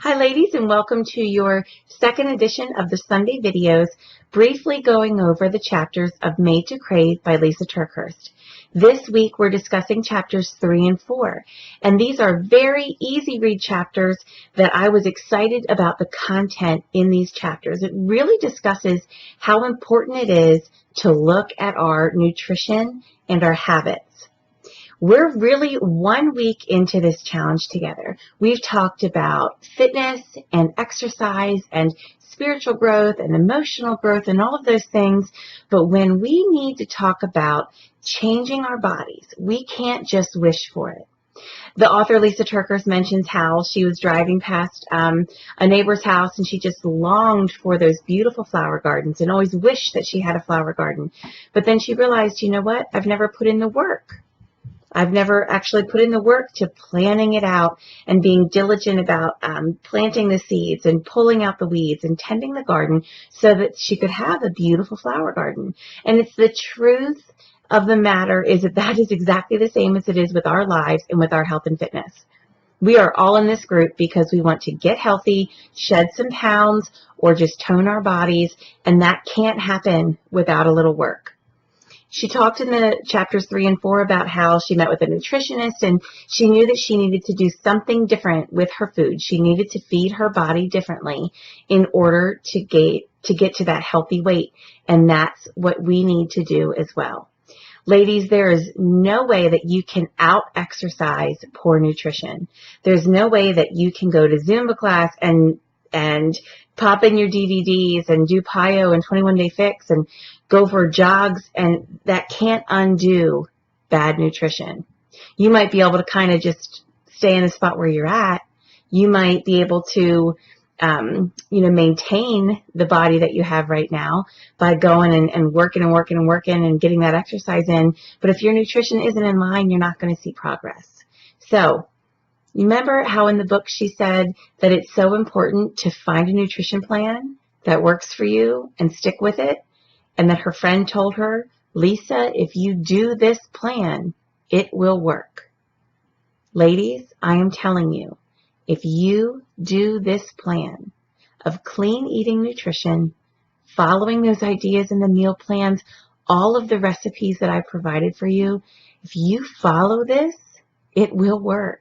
Hi ladies, and welcome to your second edition of the Sunday videos, briefly going over the chapters of Made to Crave by Lisa TerKeurst. This week we're discussing chapters 3 and 4, and these are very easy read chapters that I was excited about the content in these chapters. It really discusses how important it is to look at our nutrition and our habits. We're really 1 week into this challenge together. We've talked about fitness and exercise and spiritual growth and emotional growth and all of those things. But when we need to talk about changing our bodies, we can't just wish for it. The author Lisa TerKeurst mentions how she was driving past a neighbor's house and she just longed for those beautiful flower gardens and always wished that she had a flower garden. But then she realized, you know what? I've never put in the work. I've never actually put in the work to planning it out and being diligent about planting the seeds and pulling out the weeds and tending the garden so that she could have a beautiful flower garden. And it's the truth of the matter is that is exactly the same as it is with our lives and with our health and fitness. We are all in this group because we want to get healthy, shed some pounds, or just tone our bodies, and that can't happen without a little work. She talked in the chapters 3 and 4 about how she met with a nutritionist and she knew that she needed to do something different with her food. She needed to feed her body differently in order to get to that healthy weight. And that's what we need to do as well. Ladies, there is no way that you can out-exercise poor nutrition. There's no way that you can go to Zumba class and pop in your DVDs and do PiYo and 21-Day Fix and go for jogs, and that can't undo bad nutrition. You might be able to kind of just stay in the spot where you're at. You might be able to, maintain the body that you have right now by going and working and getting that exercise in. But if your nutrition isn't in line, you're not going to see progress. So, remember how in the book she said that it's so important to find a nutrition plan that works for you and stick with it? And that her friend told her, Lisa, if you do this plan, it will work. Ladies, I am telling you, if you do this plan of clean eating nutrition, following those ideas in the meal plans, all of the recipes that I provided for you, if you follow this, it will work.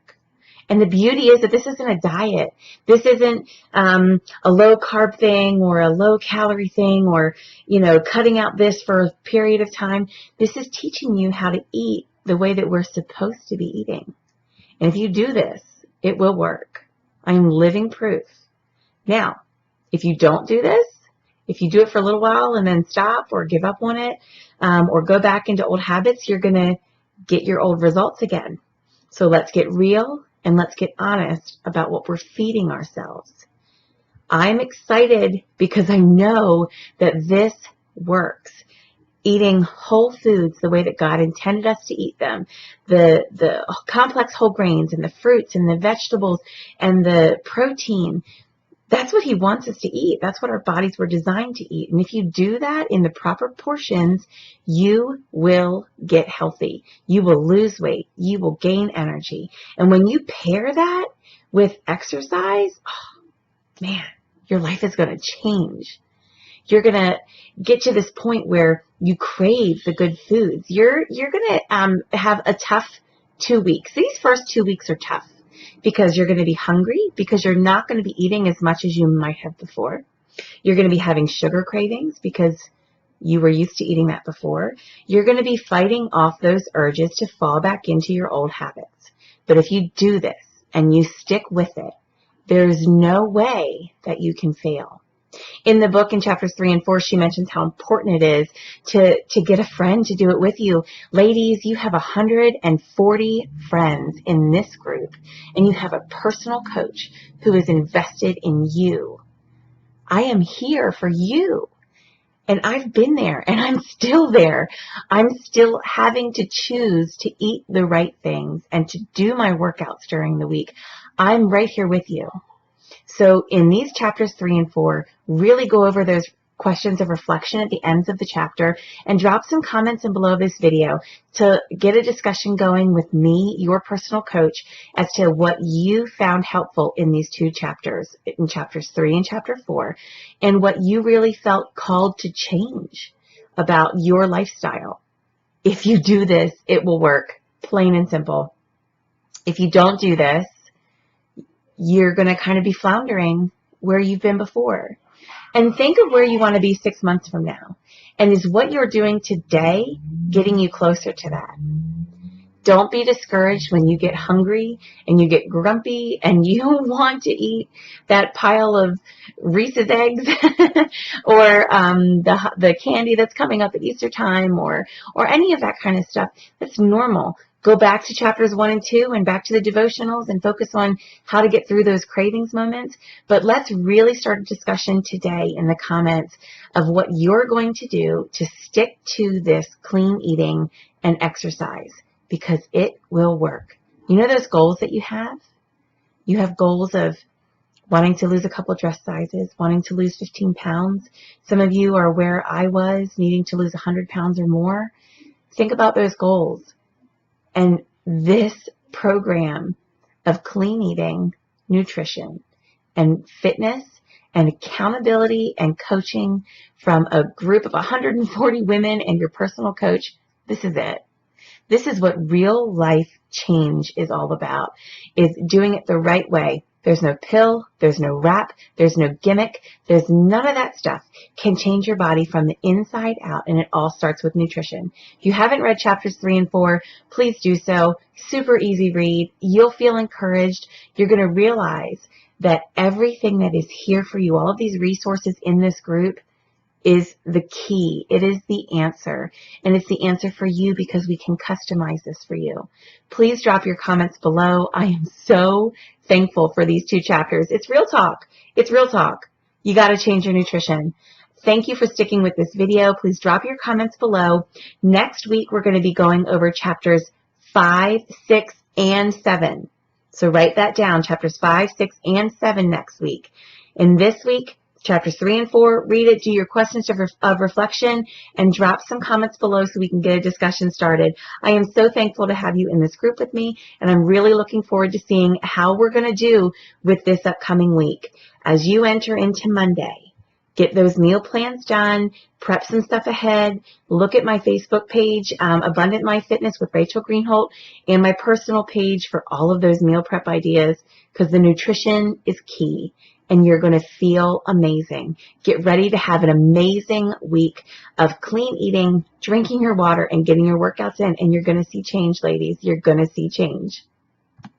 And the beauty is that this isn't a diet. This isn't a low-carb thing or a low-calorie thing or, cutting out this for a period of time. This is teaching you how to eat the way that we're supposed to be eating. And if you do this, it will work. I am living proof. Now, if you don't do this, if you do it for a little while and then stop or give up on it or go back into old habits, you're going to get your old results again. So let's get real. And let's get honest about what we're feeding ourselves. I'm excited because I know that this works. Eating whole foods the way that God intended us to eat them, the complex whole grains and the fruits and the vegetables and the protein, that's what He wants us to eat. That's what our bodies were designed to eat. And if you do that in the proper portions, you will get healthy. You will lose weight. You will gain energy. And when you pair that with exercise, oh, man, your life is going to change. You're going to get to this point where you crave the good foods. You're going to have a tough 2 weeks. These first 2 weeks are tough. Because you're going to be hungry, because you're not going to be eating as much as you might have before. You're going to be having sugar cravings because you were used to eating that before. You're going to be fighting off those urges to fall back into your old habits. But if you do this and you stick with it, there's no way that you can fail. In the book in chapters 3 and 4, she mentions how important it is to get a friend to do it with you. Ladies, you have 140 friends in this group, and you have a personal coach who is invested in you. I am here for you. And I've been there, and I'm still there. I'm still having to choose to eat the right things and to do my workouts during the week. I'm right here with you. So in these chapters 3 and 4, really go over those questions of reflection at the ends of the chapter, and drop some comments in below this video to get a discussion going with me, your personal coach, as to what you found helpful in these two chapters, in chapters 3 and chapter 4, and what you really felt called to change about your lifestyle. If you do this, it will work, plain and simple. If you don't do this, you're going to kind of be floundering where you've been before. And think of where you want to be 6 months from now. And is what you're doing today getting you closer to that? Don't be discouraged when you get hungry and you get grumpy and you want to eat that pile of Reese's eggs or the candy that's coming up at Easter time or any of that kind of stuff. That's normal. Go back to chapters 1 and 2 and back to the devotionals and focus on how to get through those cravings moments. But let's really start a discussion today in the comments of what you're going to do to stick to this clean eating and exercise, because it will work. You know those goals that you have? You have goals of wanting to lose a couple dress sizes, wanting to lose 15 pounds. Some of you are where I was, needing to lose 100 pounds or more. Think about those goals. And this program of clean eating, nutrition, and fitness, and accountability and coaching from a group of 140 women and your personal coach, this is it. This is what real life change is all about, is doing it the right way. There's no pill, there's no wrap, there's no gimmick, there's none of that stuff can change your body from the inside out, and it all starts with nutrition. If you haven't read chapters 3 and 4, please do so. Super easy read. You'll feel encouraged. You're going to realize that everything that is here for you, all of these resources in this group, is the key. It is the answer. And it's the answer for you because we can customize this for you. Please drop your comments below. I am so thankful for these 2 chapters. It's real talk. It's real talk. You got to change your nutrition. Thank you for sticking with this video. Please drop your comments below. Next week, we're going to be going over chapters 5, 6, and 7. So write that down, chapters 5, 6, and 7 next week. And this week, chapters 3 and 4, read it, do your questions of reflection, and drop some comments below so we can get a discussion started. I am so thankful to have you in this group with me, and I'm really looking forward to seeing how we're going to do with this upcoming week. As you enter into Monday, get those meal plans done, prep some stuff ahead, look at my Facebook page, Abundant My Fitness with Rachel Greenholt, and my personal page for all of those meal prep ideas, because the nutrition is key. And you're going to feel amazing. Get ready to have an amazing week of clean eating, drinking your water, and getting your workouts in. And you're going to see change, ladies. You're going to see change.